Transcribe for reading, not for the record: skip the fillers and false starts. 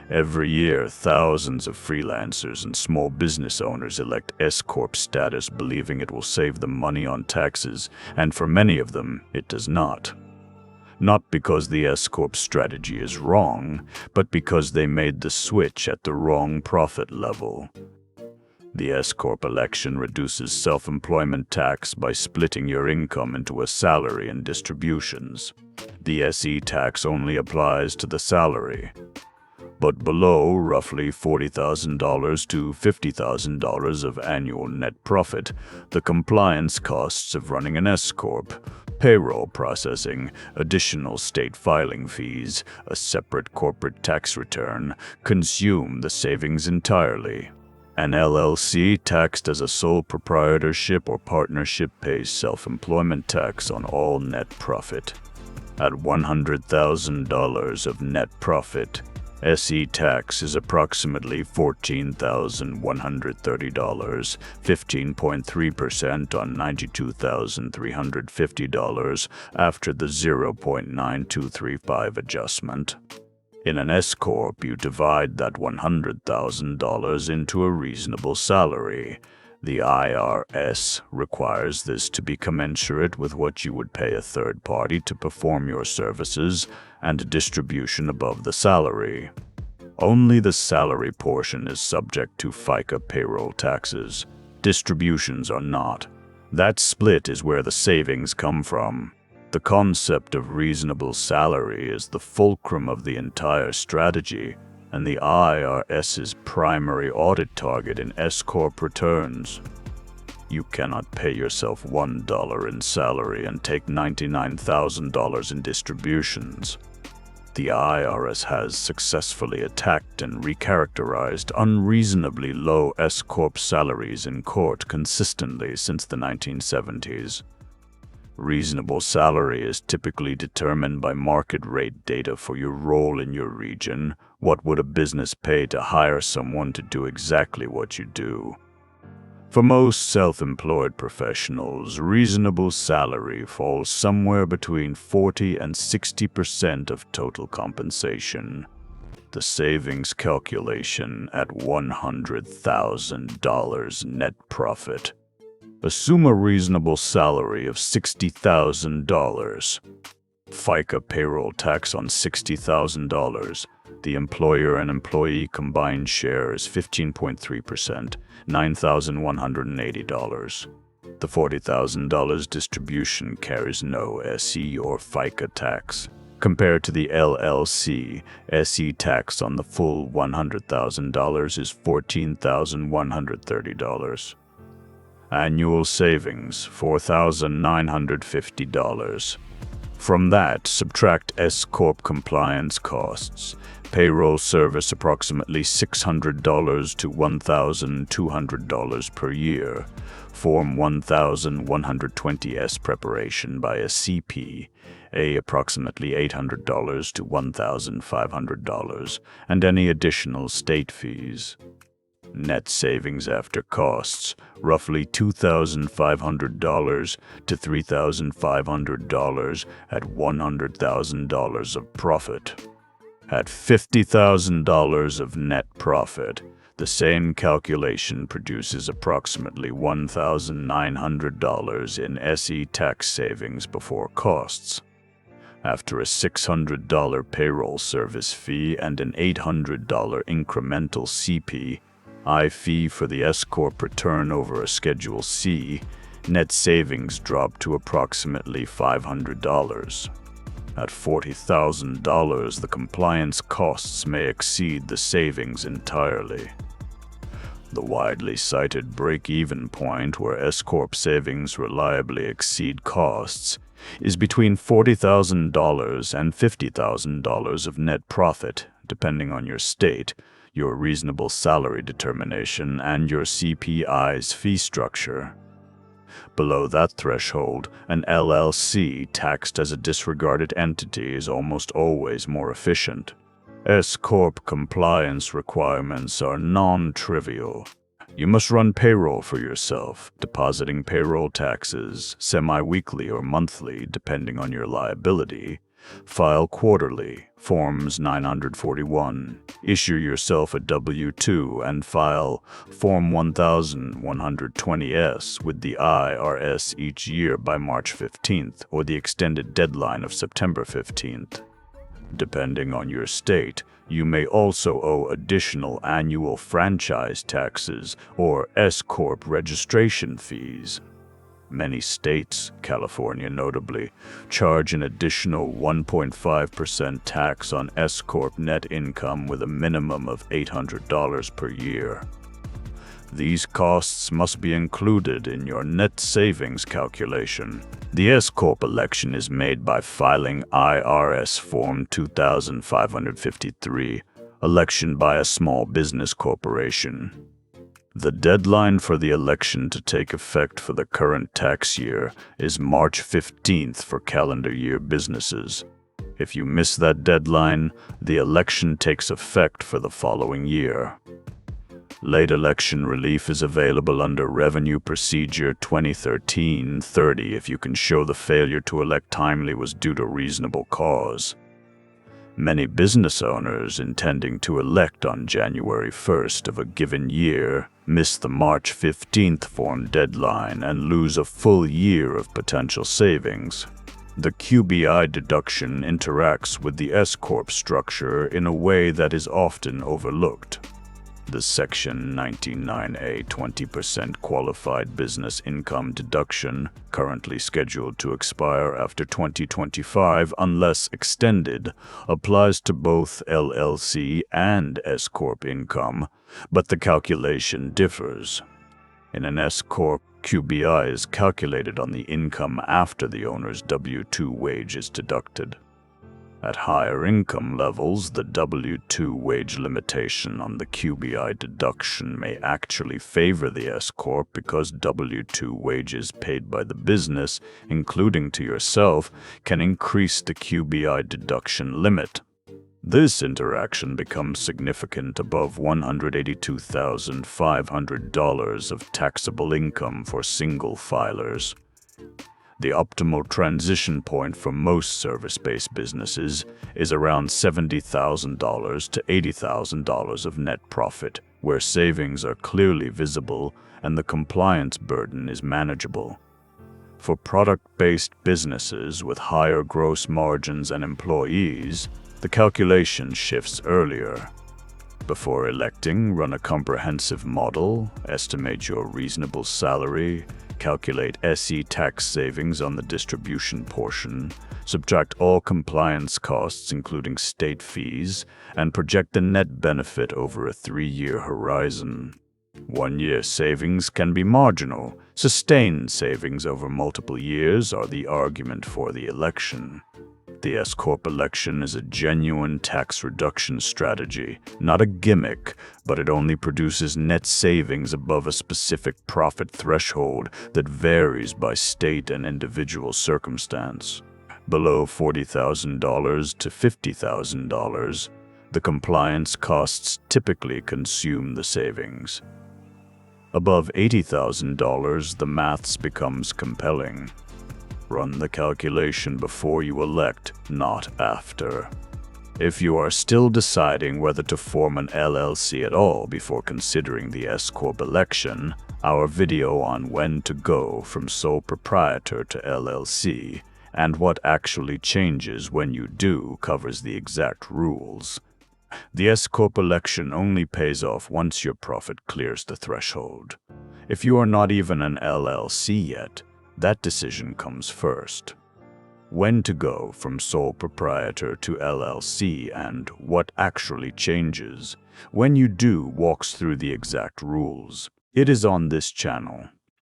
Every year, thousands of freelancers and small business owners elect S-Corp status, believing it will save them money on taxes, and for many of them, it does not. Not because the S-Corp strategy is wrong, but because they made the switch at the wrong profit level. The S-Corp election reduces self-employment tax by splitting your income into a salary and distributions. The SE tax only applies to the salary. But below roughly $40,000 to $50,000 of annual net profit, the compliance costs of running an S-Corp, payroll processing, additional state filing fees, a separate corporate tax return, consume the savings entirely. An LLC taxed as a sole proprietorship or partnership pays self-employment tax on all net profit. At $100,000 of net profit, SE tax is approximately $14,130, 15.3% on $92,350 after the 0.9235 adjustment. In an S-Corp, you divide that $100,000 into a reasonable salary. The IRS requires this to be commensurate with what you would pay a third party to perform your services and a distribution above the salary. Only the salary portion is subject to FICA payroll taxes. Distributions are not. That split is where the savings come from. The concept of reasonable salary is the fulcrum of the entire strategy, and the IRS's primary audit target in S-Corp returns. You cannot pay yourself $1 in salary and take $99,000 in distributions. The IRS has successfully attacked and recharacterized unreasonably low S-Corp salaries in court consistently since the 1970s. Reasonable salary is typically determined by market rate data for your role in your region. What would a business pay to hire someone to do exactly what you do? For most self-employed professionals, reasonable salary falls somewhere between 40 and 60% of total compensation. The savings calculation at $100,000 net profit. Assume a reasonable salary of $60,000. FICA payroll tax on $60,000. The employer and employee combined share is 15.3%, $9,180. The $40,000 distribution carries no SE or FICA tax. Compared to the LLC, SE tax on the full $100,000 is $14,130. Annual savings, $4,950. From that, subtract S-Corp compliance costs. Payroll service approximately $600 to $1,200 per year. Form 1120S preparation by a CP. Approximately $800 to $1,500, and any additional state fees. Net savings after costs, roughly $2,500 to $3,500 at $100,000 of profit. At $50,000 of net profit, the same calculation produces approximately $1,900 in SE tax savings before costs. After a $600 payroll service fee and an $800 incremental CP, fee for the S-Corp return over a Schedule C, net savings drop to approximately $500. At $40,000, the compliance costs may exceed the savings entirely. The widely cited break-even point where S-Corp savings reliably exceed costs is between $40,000 and $50,000 of net profit, depending on your state, your reasonable salary determination, and your CPI's fee structure. Below that threshold, an LLC taxed as a disregarded entity is almost always more efficient. S-Corp compliance requirements are non-trivial. You must run payroll for yourself, depositing payroll taxes semi-weekly or monthly depending on your liability, File quarterly, Forms 941. Issue yourself a W-2 and file Form 1120S with the IRS each year by March 15th or the extended deadline of September 15th. Depending on your state, you may also owe additional annual franchise taxes or S-Corp registration fees. Many states, California notably, charge an additional 1.5% tax on S-Corp net income with a minimum of $800 per year. These costs must be included in your net savings calculation. The S-Corp election is made by filing IRS Form 2553, election by a small business corporation. The deadline for the election to take effect for the current tax year is March 15th for calendar year businesses. If you miss that deadline, the election takes effect for the following year. Late election relief is available under Revenue Procedure 2013-30 if you can show the failure to elect timely was due to reasonable cause. Many business owners intending to elect on January 1st of a given year miss the March 15th form deadline and lose a full year of potential savings. The QBI deduction interacts with the S-Corp structure in a way that is often overlooked. The Section 199A 20% qualified business income deduction, currently scheduled to expire after 2025 unless extended, applies to both LLC and S-Corp income, but the calculation differs. In an S-Corp, QBI is calculated on the income after the owner's W-2 wage is deducted. At higher income levels, the W-2 wage limitation on the QBI deduction may actually favor the S-Corp because W-2 wages paid by the business, including to yourself, can increase the QBI deduction limit. This interaction becomes significant above $182,500 of taxable income for single filers. The optimal transition point for most service-based businesses is around $70,000 to $80,000 of net profit, where savings are clearly visible and the compliance burden is manageable. For product-based businesses with higher gross margins and employees, the calculation shifts earlier. Before electing, run a comprehensive model, estimate your reasonable salary, calculate SE tax savings on the distribution portion, subtract all compliance costs including state fees, and project the net benefit over a 3-year horizon. 1-year savings can be marginal. Sustained savings over multiple years are the argument for the election. The S-Corp election is a genuine tax reduction strategy, not a gimmick, but it only produces net savings above a specific profit threshold that varies by state and individual circumstance. Below $40,000 to $50,000, the compliance costs typically consume the savings. Above $80,000, the maths becomes compelling. Run the calculation before you elect, not after. If you are still deciding whether to form an LLC at all before considering the S-Corp election, our video on when to go from sole proprietor to LLC and what actually changes when you do covers the exact rules. The S-Corp election only pays off once your profit clears the threshold. If you are not even an LLC yet, that decision comes first. When to go from sole proprietor to LLC and what actually changes when you do walks through the exact rules. It is on this channel.